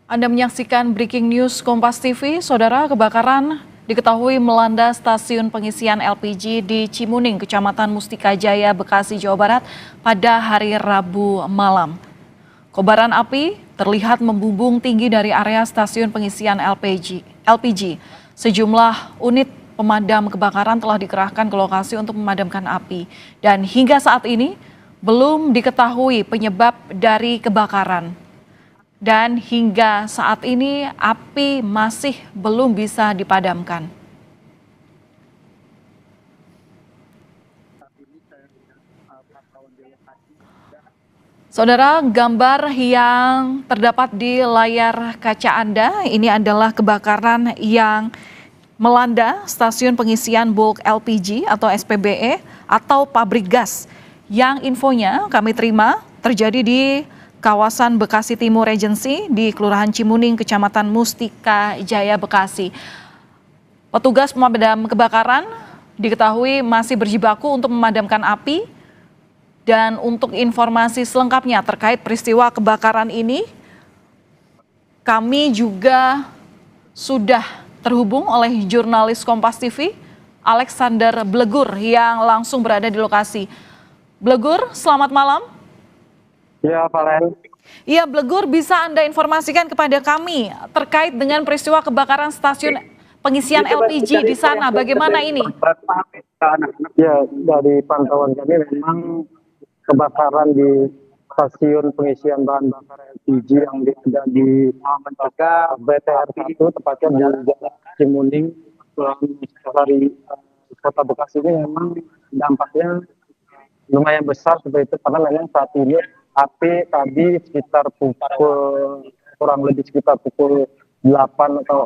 Anda menyaksikan Breaking News Kompas TV, Saudara. Kebakaran diketahui melanda stasiun pengisian LPG di Cimuning, Kecamatan Mustika Jaya, Bekasi, Jawa Barat pada hari Rabu malam. Kobaran api terlihat membumbung tinggi dari area stasiun pengisian LPG. Sejumlah unit pemadam kebakaran telah dikerahkan ke lokasi untuk memadamkan api. Dan hingga saat ini belum diketahui penyebab dari kebakaran. Dan hingga saat ini api masih belum bisa dipadamkan. Saudara, gambar yang terdapat di layar kaca Anda ini adalah kebakaran yang melanda stasiun pengisian bulk LPG atau SPBE atau pabrik gas yang infonya kami terima terjadi di kawasan Bekasi Timur Regency di Kelurahan Cimuning, Kecamatan Mustika Jaya, Bekasi. Petugas pemadam kebakaran diketahui masih berjibaku untuk memadamkan api. Dan untuk informasi selengkapnya terkait peristiwa kebakaran ini, kami juga sudah terhubung oleh jurnalis Kompas TV, Alexander Blegur, yang langsung berada di lokasi. Blegur, selamat malam. Ya, Valen. Iya, Blegur, bisa Anda informasikan kepada kami terkait dengan peristiwa kebakaran stasiun pengisian LPG di sana, bagaimana ini? Ya, dari pantauan kami memang kebakaran di stasiun pengisian bahan bakar LPG yang ada di BTR 1, tepatnya di Jalan Cimuning, dari Kota Bekasi ini memang dampaknya lumayan besar seperti itu, karena memang saat ini api tadi sekitar kurang lebih sekitar pukul 8 atau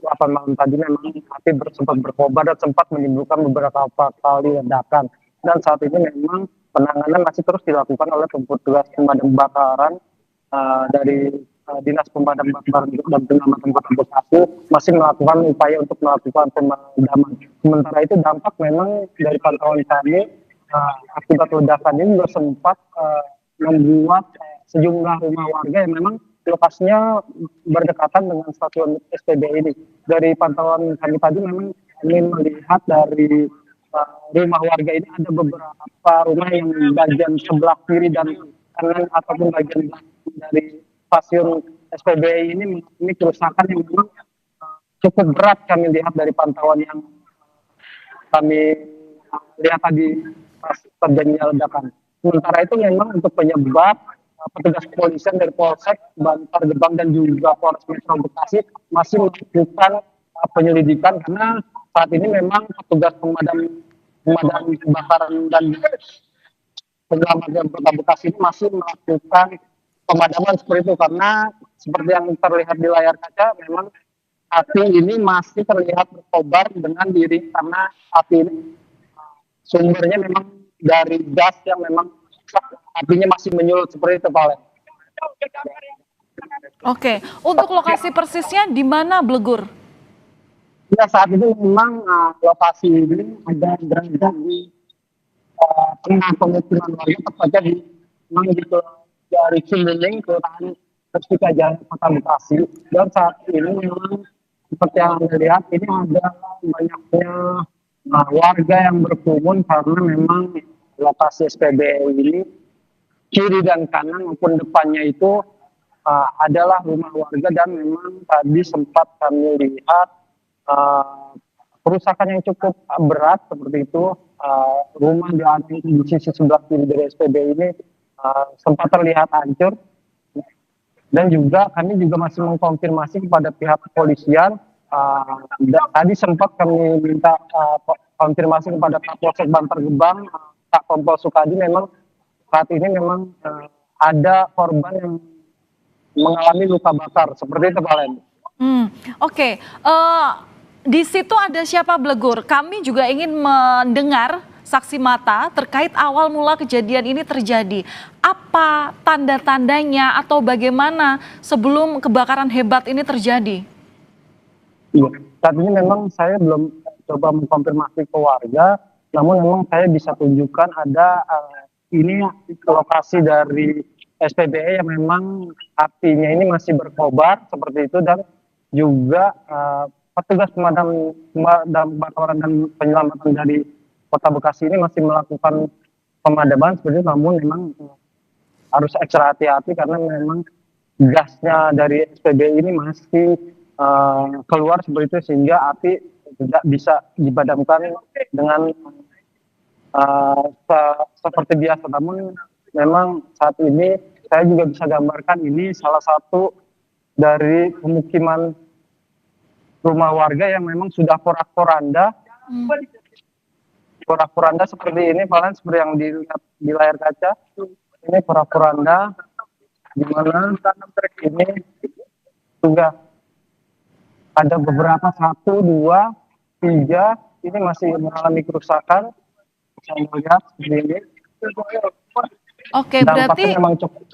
8 malam tadi memang api sempat berkobar dan sempat menimbulkan beberapa kali ledakan. Dan saat ini memang penanganan masih terus dilakukan oleh petugas pemadam kebakaran dari Dinas Pemadam Kebakaran dan Penyelamatan Kota Bekasi masih melakukan upaya untuk melakukan pemadaman. Sementara itu dampak memang dari pantauan kami akibat ledakan ini juga sempat membuat sejumlah rumah warga yang memang lokasinya berdekatan dengan stasiun SPB ini. Dari pantauan kami tadi memang kami melihat dari rumah warga ini ada beberapa rumah yang bagian sebelah kiri dan kanan ataupun bagian dari stasiun SPBI ini kerusakan yang memang cukup berat kami lihat dari pantauan yang kami lihat tadi pas terjadinya ledakan. Sementara itu memang untuk penyebab petugas kepolisian dari Polsek Bantar Gebang dan juga Polres Metro Bekasi masih melakukan penyelidikan, karena saat ini memang petugas pemadam kebakaran dan penyelamatan Kota Bekasi ini masih melakukan pemadaman seperti itu, karena seperti yang terlihat di layar kaca memang api ini masih terlihat berkobar dengan diri, karena api ini sumbernya memang dari gas yang memang apinya masih menyulut seperti itu, Pak. Oke, untuk lokasi persisnya di mana, Blegur? Ya, saat ini memang lokasi ini ada berada di tengah pemukiman warga, tepatnya di dari Cimuning ke Mustika Jaya, Kota Bekasi. Dan saat ini memang seperti yang Anda lihat, ini ada banyaknya warga yang berkerumun, karena memang lokasi SPBU ini kiri dan kanan maupun depannya itu adalah rumah warga, dan memang tadi sempat kami lihat kerusakan yang cukup berat seperti itu. Rumah di sisi sebelah kiri dari SPB ini sempat terlihat hancur, dan juga kami juga masih mengkonfirmasi kepada pihak kepolisian. Tadi sempat kami minta konfirmasi kepada Kapolsek Bantar Gebang, Pak Kompol Sukadi. Memang saat ini memang ada korban yang mengalami luka bakar seperti itu, Pak Len. Oke. Di situ ada siapa, Blegur? Kami juga ingin mendengar saksi mata terkait awal mula kejadian ini terjadi. Apa tanda-tandanya atau bagaimana sebelum kebakaran hebat ini terjadi? Iya, saat ini memang saya belum coba mengkonfirmasi ke warga, namun memang saya bisa tunjukkan ada ini lokasi dari SPBE yang memang apinya ini masih berkobar seperti itu, dan juga petugas pemadam kebakaran dan penyelamatan dari Kota Bekasi ini masih melakukan pemadaman seperti itu, namun memang harus ekstra hati-hati karena memang gasnya dari SPBE ini masih keluar seperti itu, sehingga api tidak bisa dipadamkan dengan seperti biasa. Namun memang saat ini saya juga bisa gambarkan ini salah satu dari pemukiman rumah warga yang memang sudah porak-poranda. Porak-poranda seperti ini, Valen, seperti yang dilihat di layar kaca. Ini porak-poranda, di mana ini juga ada beberapa, 1, 2, 3, ini masih mengalami kerusakan. Saya melihat seperti ini. Oke, Dampaknya memang cukup.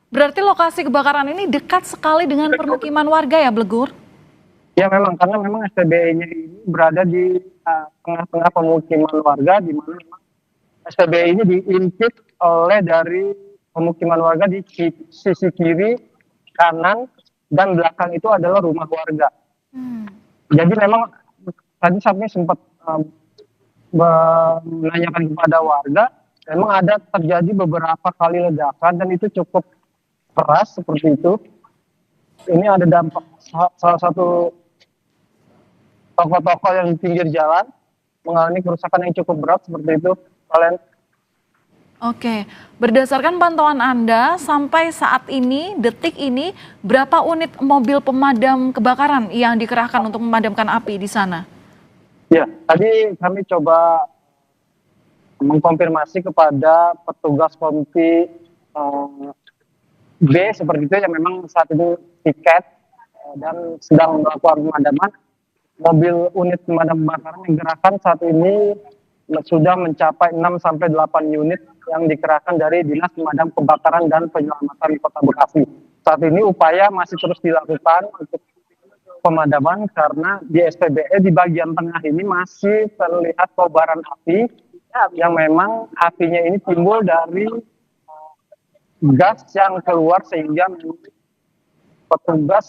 berarti lokasi kebakaran ini dekat sekali dengan permukiman warga ya, Blegur? Ya memang, karena memang SPBE-nya ini berada di tengah-tengah pemukiman warga, di mana memang SPBE ini diimpit oleh dari pemukiman warga di sisi kiri, kanan, dan belakang itu adalah rumah warga. Jadi memang tadi kami sempat menanyakan kepada warga, memang ada terjadi beberapa kali ledakan dan itu cukup keras seperti itu. Ini ada dampak salah satu toko-toko yang di pinggir jalan mengalami kerusakan yang cukup berat seperti itu, Valen. Oke, berdasarkan pantauan Anda sampai saat ini, detik ini, berapa unit mobil pemadam kebakaran yang dikerahkan untuk memadamkan api di sana? Ya, tadi kami coba mengkonfirmasi kepada petugas Kompi B seperti itu yang memang saat ini tiket dan sedang melakukan pemadaman. Mobil unit pemadam kebakaran yang dikerahkan saat ini sudah mencapai 6-8 unit yang dikerahkan dari Dinas Pemadam Kebakaran dan Penyelamatan Kota Bekasi. Saat ini upaya masih terus dilakukan untuk pemadaman karena di SPBE di bagian tengah ini masih terlihat kobaran api yang memang apinya ini timbul dari gas yang keluar, sehingga petugas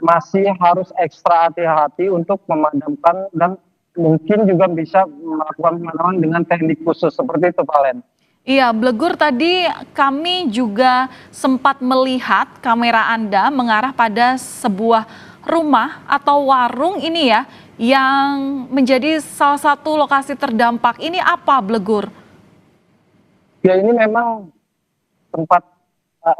masih harus ekstra hati-hati untuk memadamkan dan mungkin juga bisa melakukan pemadaman dengan teknik khusus seperti itu, Valen. Iya, Blegur, tadi kami juga sempat melihat kamera Anda mengarah pada sebuah rumah atau warung ini ya, yang menjadi salah satu lokasi terdampak. Ini apa, Blegur? Ya, ini memang tempat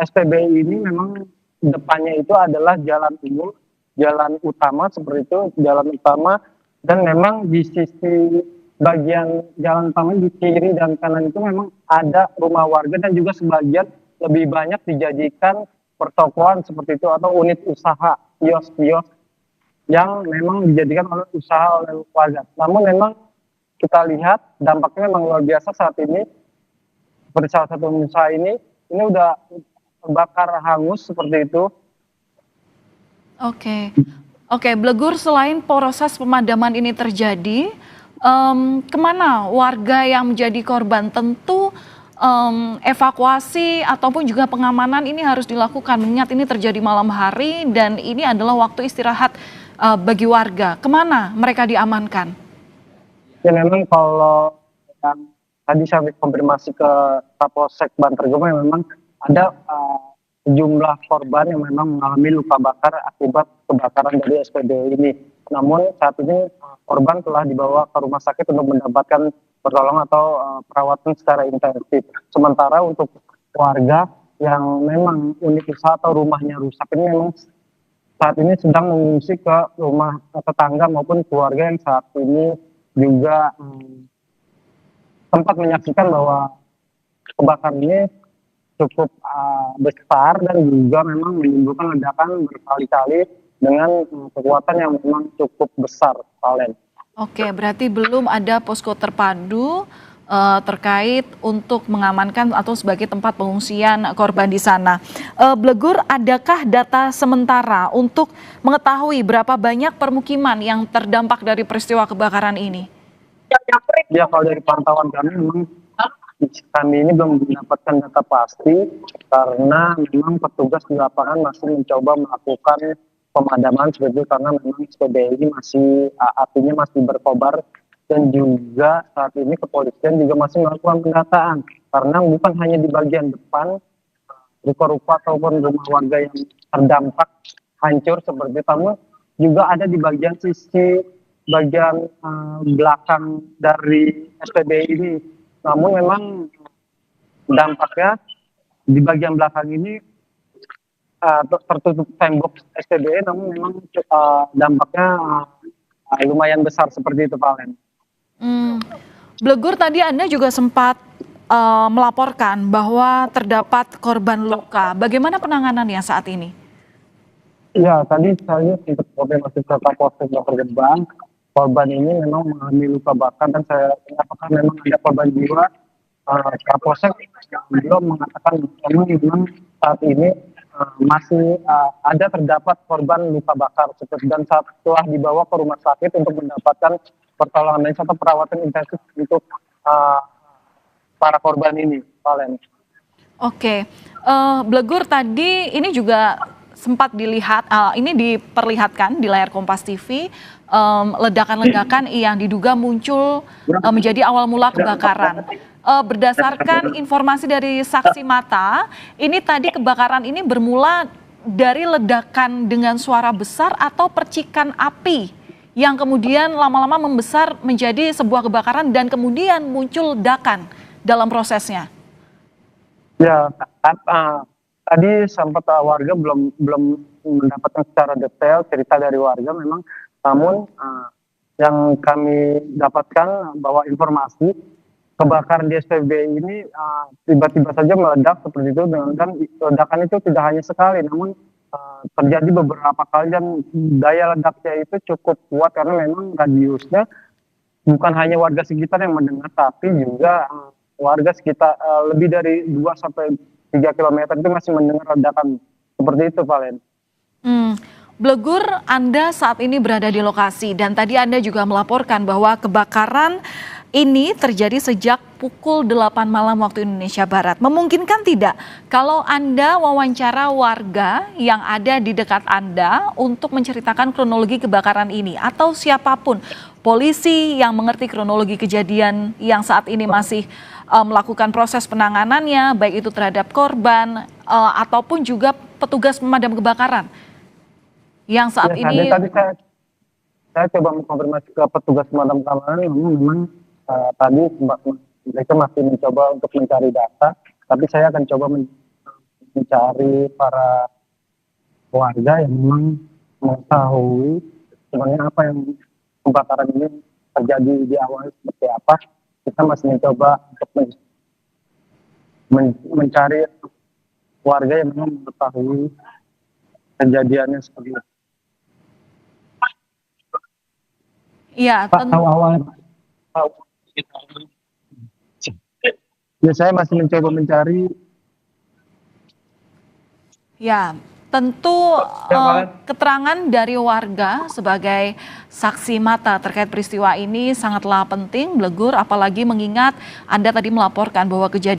SPBI ini memang depannya itu adalah jalan umum, jalan utama seperti itu, jalan utama, dan memang di sisi bagian jalan utama di kiri dan kanan itu memang ada rumah warga dan juga sebagian lebih banyak dijadikan pertokoan seperti itu atau unit usaha, kios-kios yang memang dijadikan oleh usaha oleh warga. Namun memang kita lihat dampaknya memang luar biasa saat ini. Seperti salah satu usaha ini udah terbakar hangus seperti itu. Oke, Blegur, selain proses pemadaman ini terjadi, kemana warga yang menjadi korban? Tentu evakuasi ataupun juga pengamanan ini harus dilakukan mengingat ini terjadi malam hari dan ini adalah waktu istirahat bagi warga. Kemana mereka diamankan? Ya memang kalau yang tadi saya konfirmasi ke Kapolsek Bantar Gebang, memang ada sejumlah korban yang memang mengalami luka bakar akibat kebakaran dari SPBE ini. Namun saat ini korban telah dibawa ke rumah sakit untuk mendapatkan pertolongan atau perawatan secara intensif. Sementara untuk warga yang memang unit usaha atau rumahnya rusak ini memang saat ini sedang mengungsi ke rumah tetangga maupun keluarga yang saat ini juga sempat menyaksikan bahwa kebakaran ini cukup besar dan juga memang menimbulkan ledakan berkali-kali dengan kekuatan yang memang cukup besar, Valen. Oke, berarti belum ada posko terpadu terkait untuk mengamankan atau sebagai tempat pengungsian korban di sana. Blegur, adakah data sementara untuk mengetahui berapa banyak permukiman yang terdampak dari peristiwa kebakaran ini? Ya, kalau dari pantauan kami memang kami ini belum mendapatkan data pasti karena memang petugas di lapangan masih mencoba melakukan pemadaman seperti itu karena memang SPBI ini masih apinya masih berkobar dan juga saat ini kepolisian juga masih melakukan pendataan karena bukan hanya di bagian depan ruko-ruko ataupun rumah warga yang terdampak hancur seperti itu, namun juga ada di bagian sisi bagian belakang dari SPBI ini. Namun memang dampaknya di bagian belakang ini tertutup tembok SPBI, namun memang dampaknya lumayan besar seperti itu, Valen. Blegur, tadi Anda juga sempat melaporkan bahwa terdapat korban luka. Bagaimana penanganannya saat ini? Ya, tadi saya sempat konfirmasi ke Kapolsek Bantar Gebang. Korban ini memang mengalami luka bakar dan saya apakah memang ada korban jiwa. Kapolsek belum mengatakan memang saat ini masih ada terdapat korban luka bakar dan setelah dibawa ke rumah sakit untuk mendapatkan pertolongan medis atau perawatan intensif untuk para korban ini, Valen. Oke, Blegur, tadi ini juga sempat dilihat, ini diperlihatkan di layar Kompas TV, ledakan-ledakan yang diduga muncul menjadi awal mula kebakaran. Berdasarkan informasi dari saksi mata, ini tadi kebakaran ini bermula dari ledakan dengan suara besar atau percikan api yang kemudian lama-lama membesar menjadi sebuah kebakaran dan kemudian muncul ledakan dalam prosesnya. Ya, tadi sempat warga belum mendapatkan secara detail cerita dari warga memang, namun yang kami dapatkan bahwa informasi kebakaran di SPBI ini tiba-tiba saja meledak seperti itu dan ledakan itu tidak hanya sekali, namun terjadi beberapa kali dan daya ledaknya itu cukup kuat karena memang radiusnya bukan hanya warga sekitar yang mendengar, tapi juga warga sekitar lebih dari 2 sampai 3 km itu masih mendengar ledakan seperti itu, Valen. Blegur, Anda saat ini berada di lokasi dan tadi Anda juga melaporkan bahwa kebakaran ini terjadi sejak pukul 8 malam waktu Indonesia Barat. Memungkinkan tidak kalau Anda wawancara warga yang ada di dekat Anda untuk menceritakan kronologi kebakaran ini atau siapapun polisi yang mengerti kronologi kejadian yang saat ini masih melakukan proses penanganannya, baik itu terhadap korban ataupun juga petugas pemadam kebakaran yang saat ini. Tadi saya coba mengkonfirmasi ke petugas pemadam kebakaran, memang tadi mereka masih mencoba untuk mencari data, tapi saya akan coba mencari para warga yang memang mengetahui sebenarnya apa yang kebakaran ini terjadi di awal seperti apa. Kita masih mencoba untuk mencari warga yang memang mengetahui kejadiannya seperti itu. Iya, tahu awal. Ya, saya masih mencoba mencari. Ya, tentu keterangan dari warga sebagai saksi mata terkait peristiwa ini sangatlah penting, Blegur, apalagi mengingat Anda tadi melaporkan bahwa kejadian